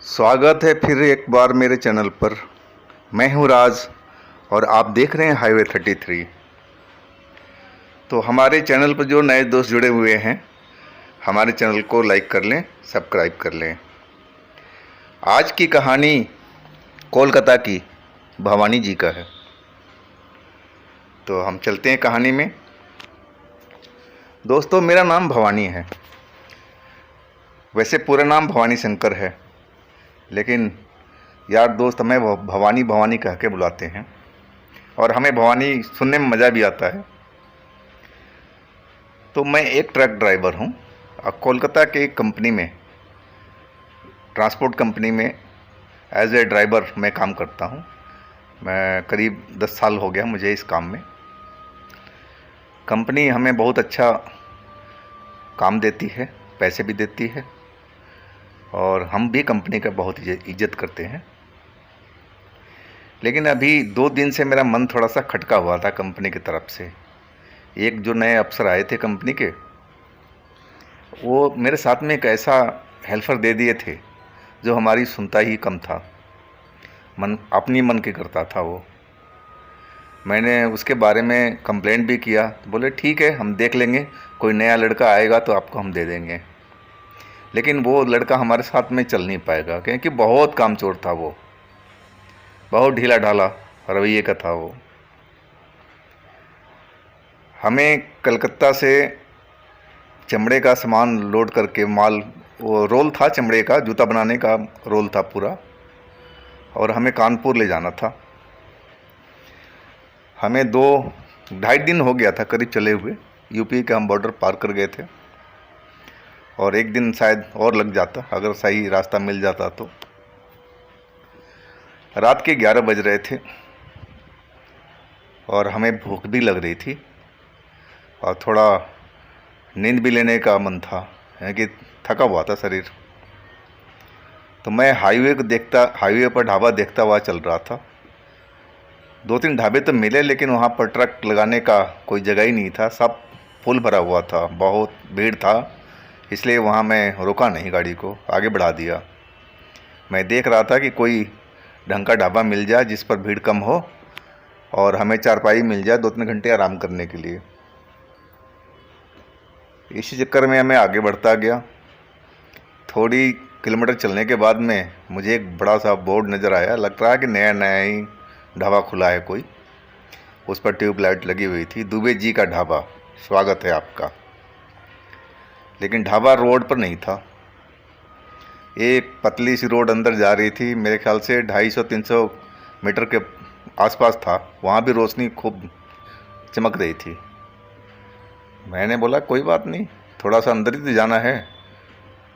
स्वागत है फिर एक बार मेरे चैनल पर। मैं हूं राज और आप देख रहे हैं हाईवे 33। तो हमारे चैनल पर जो नए दोस्त जुड़े हुए हैं, हमारे चैनल को लाइक कर लें, सब्सक्राइब कर लें। आज की कहानी कोलकाता की भवानी जी का है। तो हम चलते हैं कहानी में। दोस्तों, मेरा नाम भवानी है। वैसे पूरा नाम भवानी शंकर है, लेकिन यार दोस्त हमें भवानी भवानी कह के बुलाते हैं और हमें भवानी सुनने में मज़ा भी आता है। तो मैं एक ट्रक ड्राइवर हूँ और कोलकाता के एक कंपनी में, ट्रांसपोर्ट कंपनी में एज ए ड्राइवर मैं काम करता हूँ। मैं करीब 10 साल हो गया मुझे इस काम में। कंपनी हमें बहुत अच्छा काम देती है, पैसे भी देती है और हम भी कंपनी का बहुत इज्जत करते हैं। लेकिन अभी 2 दिन से मेरा मन थोड़ा सा खटका हुआ था कंपनी की तरफ से। एक जो नए अफसर आए थे कंपनी के, वो मेरे साथ में एक ऐसा हेल्पर दे दिए थे जो हमारी सुनता ही कम था, अपनी मन की करता था वो। मैंने उसके बारे में कंप्लेंट भी किया तो बोले ठीक है, हम देख लेंगे, कोई नया लड़का आएगा तो आपको हम दे देंगे। लेकिन वो लड़का हमारे साथ में चल नहीं पाएगा क्योंकि बहुत कामचोर था वो, बहुत ढीला ढाला रवैये का था वो। हमें कलकत्ता से चमड़े का सामान लोड करके माल, वो रोल था चमड़े का, जूता बनाने का रोल था पूरा, और हमें कानपुर ले जाना था। हमें 2-2.5 दिन हो गया था करीब चले हुए। यूपी का हम बॉर्डर पार कर गए थे और 1 दिन शायद और लग जाता अगर सही रास्ता मिल जाता तो। रात के 11 बज रहे थे और हमें भूख भी लग रही थी और थोड़ा नींद भी लेने का मन था क्योंकि थका हुआ था शरीर। तो मैं हाईवे पर ढाबा देखता हुआ चल रहा था। 2-3 ढाबे तो मिले, लेकिन वहाँ पर ट्रक लगाने का कोई जगह ही नहीं था, सब फुल भरा हुआ था, बहुत भीड़ था। इसलिए वहाँ मैं रोका नहीं, गाड़ी को आगे बढ़ा दिया। मैं देख रहा था कि कोई ढंग का ढाबा मिल जाए जिस पर भीड़ कम हो और हमें चारपाई मिल जाए 2-3 घंटे आराम करने के लिए। इसी चक्कर में मैं आगे बढ़ता गया। थोड़ी किलोमीटर चलने के बाद में मुझे एक बड़ा सा बोर्ड नज़र आया। लग रहा है कि नया नया ही ढाबा खुला है कोई। उस पर ट्यूबलाइट लगी हुई थी, दुबे जी का ढाबा, स्वागत है आपका। लेकिन ढाबा रोड पर नहीं था, एक पतली सी रोड अंदर जा रही थी, मेरे ख्याल से 250-300 मीटर के आसपास था। वहाँ भी रोशनी खूब चमक रही थी। मैंने बोला कोई बात नहीं, थोड़ा सा अंदर ही तो जाना है,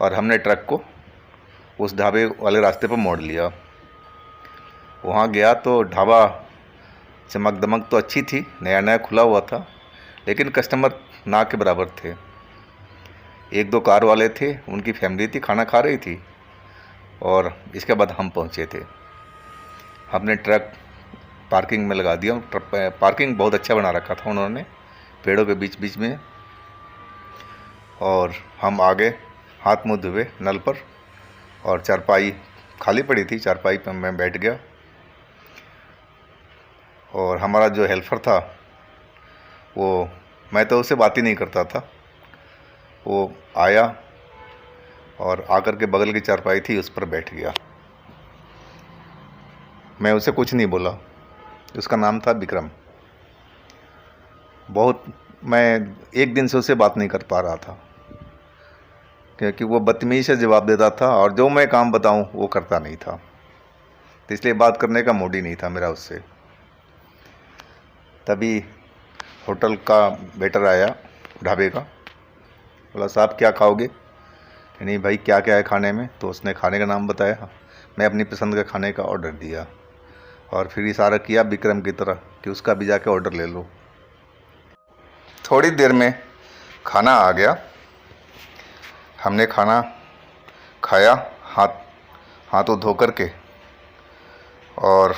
और हमने ट्रक को उस ढाबे वाले रास्ते पर मोड़ लिया। वहाँ गया तो ढाबा चमक दमक तो अच्छी थी, नया नया खुला हुआ था, लेकिन कस्टमर ना के बराबर थे। 1-2 कार वाले थे, उनकी फैमिली थी, खाना खा रही थी, और इसके बाद हम पहुँचे थे। हमने ट्रक पार्किंग में लगा दिया। पार्किंग बहुत अच्छा बना रखा था उन्होंने, पेड़ों के बीच बीच में। और हम आगे हाथ मुँह धुए नल पर, और चारपाई खाली पड़ी थी, चारपाई पर मैं बैठ गया। और हमारा जो हेल्पर था वो, मैं तो उससे बात ही नहीं करता था, वो आया और आकर के बगल की चारपाई थी उस पर बैठ गया। मैं उसे कुछ नहीं बोला। उसका नाम था विक्रम। मैं 1 दिन से उससे बात नहीं कर पा रहा था क्योंकि वो बदतमीज़ी से जवाब देता था और जो मैं काम बताऊं वो करता नहीं था, तो इसलिए बात करने का मूड ही नहीं था मेरा उससे। तभी होटल का वेटर आया, ढाबे का। बोला साहब क्या खाओगे? नहीं भाई क्या क्या है खाने में? तो उसने खाने का नाम बताया। मैं अपनी पसंद का खाने का ऑर्डर दिया और फिर इशारा किया विक्रम की तरह कि उसका भी जाके ऑर्डर ले लो। थोड़ी देर में खाना आ गया। हमने खाना खाया हाथों धो कर के, और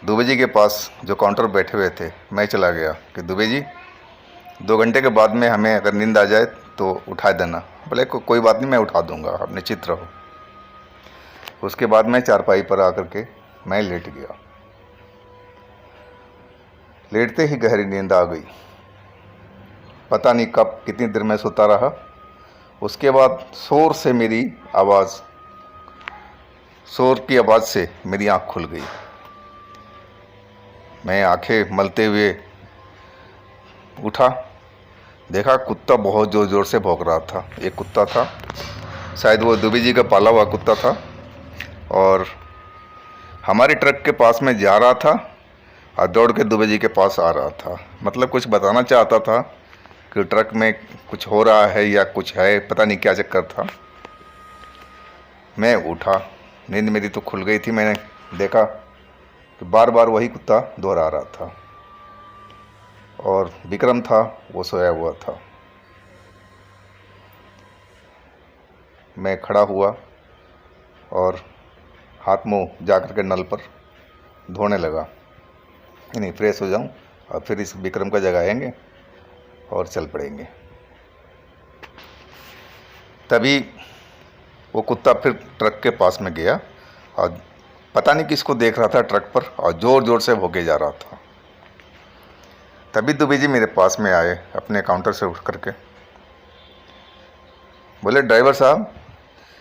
दुबे जी के पास जो काउंटर बैठे हुए थे, मैं चला गया कि दुबे जी 2 घंटे के बाद में हमें अगर नींद आ जाए तो उठा देना। बोले कोई बात नहीं, मैं उठा दूंगा, आप निश्चित रहो। उसके बाद मैं चारपाई पर आकर के मैं लेट गया। लेटते ही गहरी नींद आ गई। पता नहीं कब कितनी देर मैं सोता रहा। उसके बाद शोर की आवाज़ से मेरी आँख खुल गई। मैं आंखें मलते हुए उठा, देखा कुत्ता बहुत ज़ोर ज़ोर से भौंक रहा था। एक कुत्ता था, शायद वो दुबे जी का पाला हुआ कुत्ता था, और हमारे ट्रक के पास में जा रहा था और दौड़ के दुबे जी के पास आ रहा था। मतलब कुछ बताना चाहता था कि ट्रक में कुछ हो रहा है या कुछ है, पता नहीं क्या चक्कर था। मैं उठा, नींद मेरी तो खुल गई थी। मैंने देखा कि बार बार वही कुत्ता दोहरा रहा था, और विक्रम था वो सोया हुआ था। मैं खड़ा हुआ और हाथ मुँह जा कर के नल पर धोने लगा, नहीं फ्रेश हो जाऊं और फिर इस विक्रम का जगाएंगे और चल पड़ेंगे। तभी वो कुत्ता फिर ट्रक के पास में गया और पता नहीं किसको देख रहा था ट्रक पर, और ज़ोर ज़ोर से भौंके जा रहा था। तभी दुबे जी मेरे पास में आए अपने काउंटर से उठ करके। बोले, ड्राइवर साहब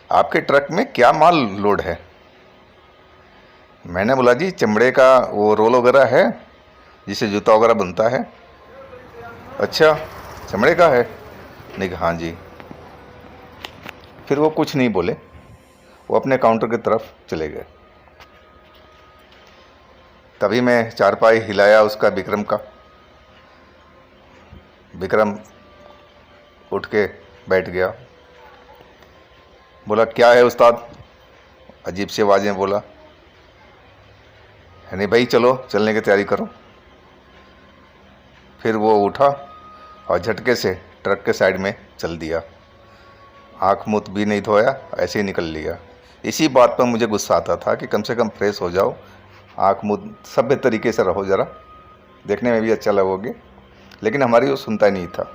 आपके ट्रक में क्या माल लोड है? मैंने बोला, जी चमड़े का वो रोल वगैरह है जिससे जूता वगैरह बनता है। अच्छा, चमड़े का है? नहीं, हाँ जी। फिर वो कुछ नहीं बोले, वो अपने काउंटर की तरफ चले गए। तभी मैं चारपाई हिलाया उसका, विक्रम का। विक्रम उठ के बैठ गया। बोला, क्या है उस्ताद? अजीब सी आवाज़ें बोला। नहीं भाई चलो, चलने की तैयारी करो। फिर वो उठा और झटके से ट्रक के साइड में चल दिया। आँख मुँह भी नहीं धोया, ऐसे ही निकल लिया। इसी बात पर मुझे गुस्सा आता था कि कम से कम फ्रेश हो जाओ, आँख मुँह सभ्य तरीके से रहो, ज़रा देखने में भी अच्छा लगोगे। लेकिन हमारी वो सुनता ही नहीं था।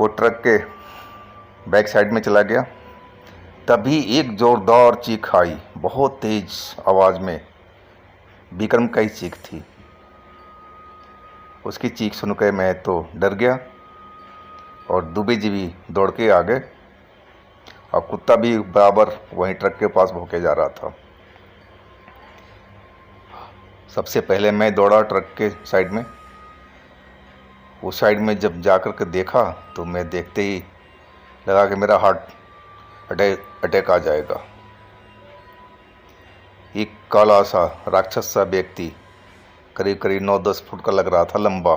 वो ट्रक के बैक साइड में चला गया। तभी एक ज़ोरदार चीख आई, बहुत तेज आवाज़ में। विक्रम का ही चीख थी। उसकी चीख सुनकर मैं तो डर गया, और दुबे जी भी दौड़ के आ गए, और कुत्ता भी बराबर वहीं ट्रक के पास भौंके जा रहा था। सबसे पहले मैं दौड़ा ट्रक के साइड में। उस साइड में जब जा कर के देखा तो मैं देखते ही लगा कि मेरा हार्ट अटैक आ जाएगा। एक काला सा राक्षस सा व्यक्ति, करीब करीब 9-10 फुट का लग रहा था, लंबा,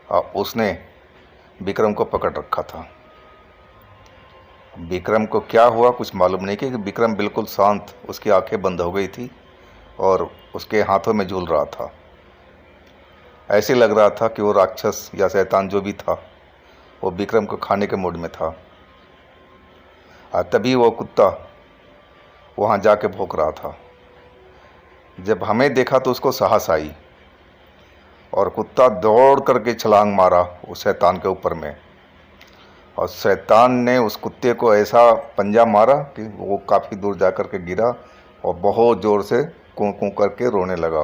और उसने विक्रम को पकड़ रखा था। विक्रम को क्या हुआ कुछ मालूम नहीं, कि विक्रम बिल्कुल शांत, उसकी आंखें बंद हो गई थी और उसके हाथों में झूल रहा था। ऐसे लग रहा था कि वो राक्षस या शैतान जो भी था वो विक्रम को खाने के मूड में था। और तभी वो कुत्ता वहाँ जाके भौंक रहा था। जब हमें देखा तो उसको साहस आई, और कुत्ता दौड़ करके छलांग मारा उस शैतान के ऊपर में, और शैतान ने उस कुत्ते को ऐसा पंजा मारा कि वो काफ़ी दूर जा कर के गिरा और बहुत ज़ोर से कूँ कूँ करके रोने लगा।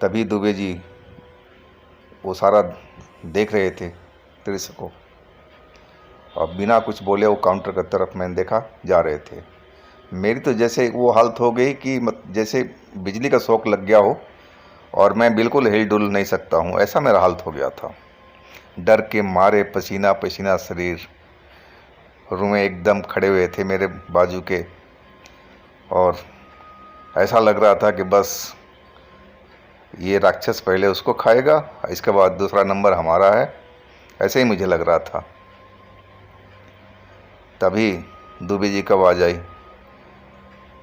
तभी दुबे जी वो सारा देख रहे थे दृश्य को, और बिना कुछ बोले वो काउंटर की तरफ मैंने देखा जा रहे थे। मेरी तो जैसे वो हालत हो गई कि जैसे बिजली का शॉक लग गया हो, और मैं बिल्कुल हिल डुल नहीं सकता हूँ, ऐसा मेरा हालत हो गया था। डर के मारे पसीना पसीना शरीर, रुएं एकदम खड़े हुए थे मेरे बाजू के, और ऐसा लग रहा था कि बस ये राक्षस पहले उसको खाएगा, इसके बाद दूसरा नंबर हमारा है, ऐसे ही मुझे लग रहा था। तभी दुबे जी की आवाज़ आई,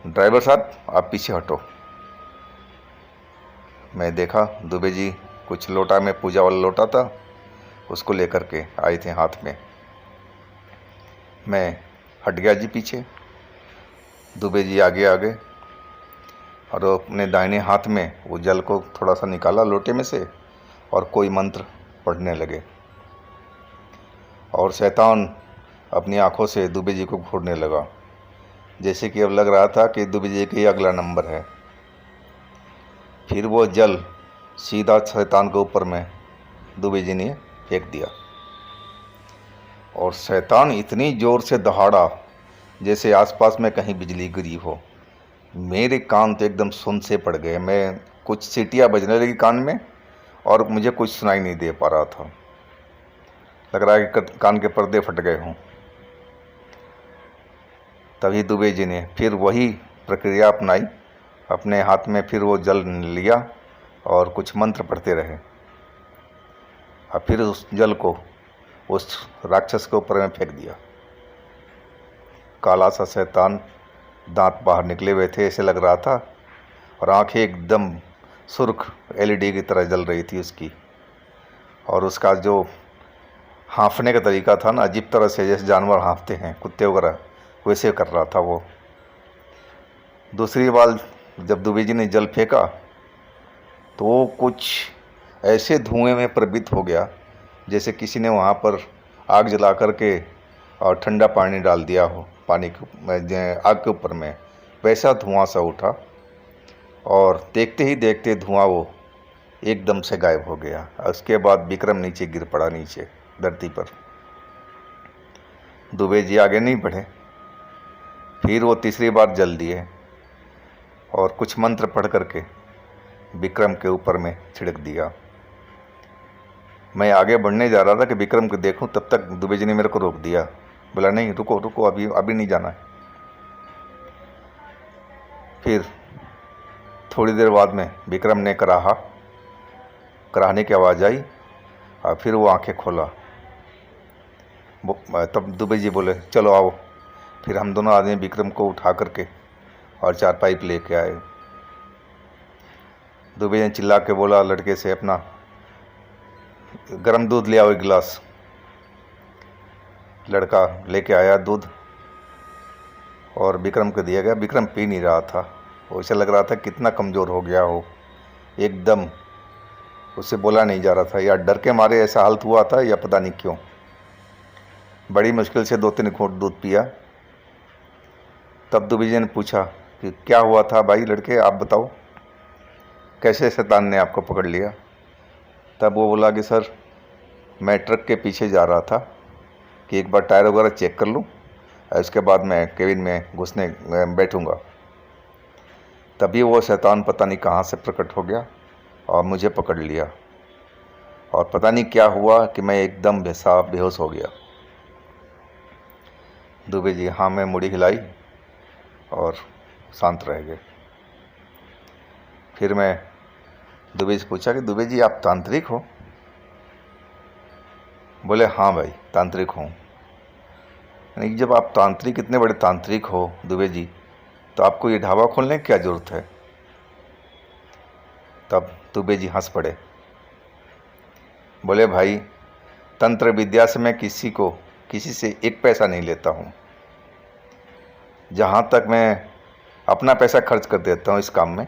ड्राइवर साहब आप पीछे हटो। मैं देखा दुबे जी कुछ लोटा में, पूजा वाला लोटा था, उसको लेकर के आए थे हाथ में। मैं हट गया जी पीछे, दुबे जी आगे आगे, और अपने दाहिने हाथ में वो जल को थोड़ा सा निकाला लोटे में से, और कोई मंत्र पढ़ने लगे, और शैतान अपनी आंखों से दुबे जी को घूरने लगा, जैसे कि अब लग रहा था कि दुबे जी का ही अगला नंबर है। फिर वो जल सीधा शैतान के ऊपर में दुबे जी ने फेंक दिया और शैतान इतनी ज़ोर से दहाड़ा जैसे आसपास में कहीं बिजली गिरी हो। मेरे कान तो एकदम सुन से पड़ गए। मैं कुछ सीटियाँ बजने लगी कान में और मुझे कुछ सुनाई नहीं दे पा रहा था। लग रहा है कि कान के पर्दे फट गए हों। तभी दुबे जी ने फिर वही प्रक्रिया अपनाई। अपने हाथ में फिर वो जल लिया और कुछ मंत्र पढ़ते रहे और फिर उस जल को उस राक्षस के ऊपर में फेंक दिया। काला सा शैतान, दांत बाहर निकले हुए थे ऐसे लग रहा था, और आंखें एकदम सुर्ख एलईडी की तरह जल रही थी उसकी। और उसका जो हाँफने का तरीका था ना, अजीब तरह से, जैसे जानवर हाँफते हैं कुत्ते वगैरह, वैसे कर रहा था वो। दूसरी बार जब दुबे जी ने जल फेंका तो वो कुछ ऐसे धुएं में प्रवृत्त हो गया जैसे किसी ने वहाँ पर आग जला करके और ठंडा पानी डाल दिया हो पानी के आग के ऊपर में, वैसा धुआं सा उठा। और देखते ही देखते धुआं वो एकदम से गायब हो गया। उसके बाद विक्रम नीचे गिर पड़ा, नीचे धरती पर। दुबे जी आगे नहीं बढ़े। फिर वो तीसरी बार जल दिए और कुछ मंत्र पढ़ करके विक्रम के ऊपर में छिड़क दिया। मैं आगे बढ़ने जा रहा था कि विक्रम को देखूं, तब तक दुबे जी ने मेरे को रोक दिया। बोला नहीं, रुको रुको, अभी नहीं जाना है। फिर थोड़ी देर बाद में विक्रम ने कराहने की आवाज़ आई और फिर वो आंखें खोला। तब दुबे जी बोले चलो आओ। फिर हम दोनों आदमी विक्रम को उठा करके और चारपाई पे लेके आए। दुबे ने चिल्ला के बोला लड़के से, अपना गर्म दूध ले आओ एक गिलास। लड़का लेके आया दूध और विक्रम को दिया गया। विक्रम पी नहीं रहा था। उसे लग रहा था कितना कमज़ोर हो गया हो, एकदम उससे बोला नहीं जा रहा था, या डर के मारे ऐसा हालत हुआ था या पता नहीं क्यों। बड़ी मुश्किल से 2-3 घूंट दूध पिया। तब दुबे जी ने पूछा कि क्या हुआ था भाई लड़के, आप बताओ, कैसे शैतान ने आपको पकड़ लिया। तब वो बोला कि सर, मैं ट्रक के पीछे जा रहा था कि एक बार टायर वगैरह चेक कर लूँ, इसके बाद मैं केबिन में घुसने बैठूँगा। तभी वो शैतान पता नहीं कहाँ से प्रकट हो गया और मुझे पकड़ लिया, और पता नहीं क्या हुआ कि मैं एकदम बेहोश हो गया। दुबे जी हाँ में मुड़ी हिलाई और शांत रह गए। फिर मैं दुबे से पूछा कि दुबे जी आप तांत्रिक हो? बोले हाँ भाई, तांत्रिक हूँ। यानी जब आप तांत्रिक, इतने बड़े तांत्रिक हो दुबे जी, तो आपको ये ढाबा खोलने की क्या ज़रूरत है? तब दुबे जी हंस पड़े। बोले भाई, तंत्र विद्या से मैं किसी से एक पैसा नहीं लेता हूँ। जहाँ तक मैं अपना पैसा खर्च कर देता हूँ इस काम में,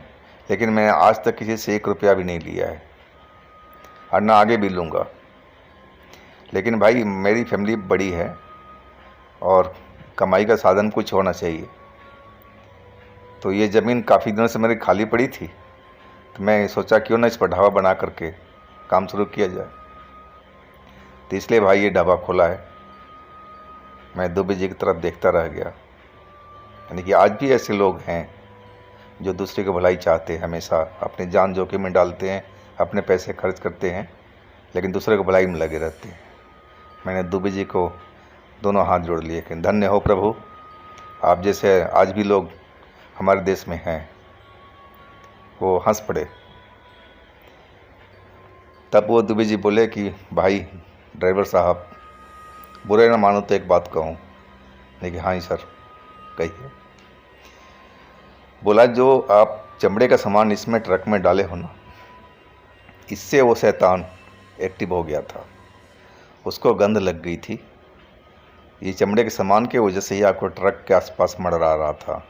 लेकिन मैंने आज तक किसी से 1 रुपया भी नहीं लिया है और ना आगे भी लूँगा। लेकिन भाई मेरी फैमिली बड़ी है और कमाई का साधन कुछ होना चाहिए। तो ये ज़मीन काफ़ी दिनों से मेरी खाली पड़ी थी, तो मैं सोचा क्यों ना इस पर ढाबा बना करके काम शुरू किया जाए। तो इसलिए भाई ये ढाबा खोला है। मैं दुबे जी की तरफ देखता रह गया। यानी कि आज भी ऐसे लोग हैं जो दूसरे की भलाई चाहते हैं, हमेशा अपनी जान जोखिम में डालते हैं, अपने पैसे खर्च करते हैं, लेकिन दूसरे को भलाई में लगे रहते हैं। मैंने दुबे जी को दोनों हाथ जोड़ लिए कि धन्य हो प्रभु, आप जैसे आज भी लोग हमारे देश में हैं। वो हंस पड़े। तब वो दुबे जी बोले कि भाई ड्राइवर साहब, बुरे ना मानो तो एक बात कहूँ। लेकिन हाँ ही सर, कहिए। बोला जो आप चमड़े का सामान इसमें ट्रक में डाले हो ना, इससे वो शैतान एक्टिव हो गया था, उसको गंध लग गई थी। ये चमड़े के सामान के वजह से ही आपको ट्रक के आसपास मंडरा रहा था।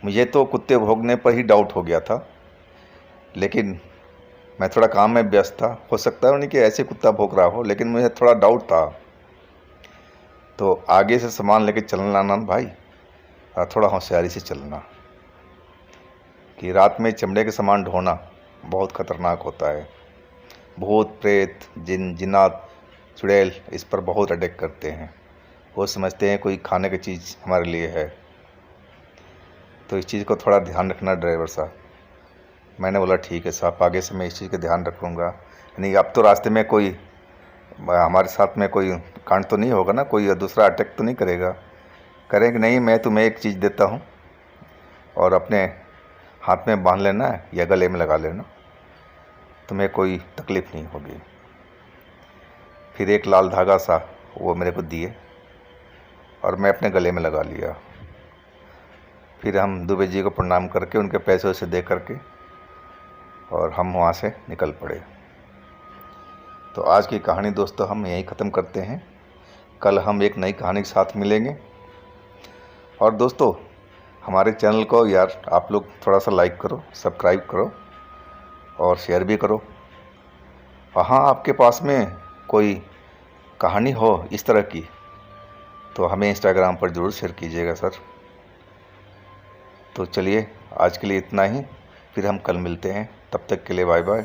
मुझे तो कुत्ते भोगने पर ही डाउट हो गया था, लेकिन मैं थोड़ा काम में व्यस्त था। हो सकता है उन्हीं कि ऐसे कुत्ता भोग रहा हो, लेकिन मुझे थोड़ा डाउट था। तो आगे से सामान लेके चलना ना भाई, और थोड़ा होशियारी से चलना, कि रात में चमड़े के सामान ढोना बहुत ख़तरनाक होता है। भूत प्रेत जिन्नात चुड़ैल इस पर बहुत अटैक करते हैं। वो समझते हैं कोई खाने की चीज़ हमारे लिए है। तो इस चीज़ को थोड़ा ध्यान रखना ड्राइवर साहब। मैंने बोला ठीक है साहब, आगे से मैं इस चीज़ का ध्यान रखूँगा। यानी अब तो रास्ते में कोई हमारे साथ में कोई कांड तो नहीं होगा ना, कोई दूसरा अटैक तो नहीं करेगा। करेंगे नहीं, मैं तुम्हें एक चीज़ देता हूँ और अपने हाथ में बांध लेना या गले में लगा लेना, तुम्हें कोई तकलीफ़ नहीं होगी। फिर एक लाल धागा सा वो मेरे को दिए और मैं अपने गले में लगा लिया। फिर हम दुबे जी को प्रणाम करके उनके पैसे वैसे दे करके और हम वहाँ से निकल पड़े। तो आज की कहानी दोस्तों हम यहीं ख़त्म करते हैं। कल हम एक नई कहानी के साथ मिलेंगे। और दोस्तों हमारे चैनल को यार आप लोग थोड़ा सा लाइक करो, सब्सक्राइब करो और शेयर भी करो। हाँ, आपके पास में कोई कहानी हो इस तरह की तो हमें इंस्टाग्राम पर ज़रूर शेयर कीजिएगा सर। तो चलिए आज के लिए इतना ही, फिर हम कल मिलते हैं। तब तक के लिए बाय बाय।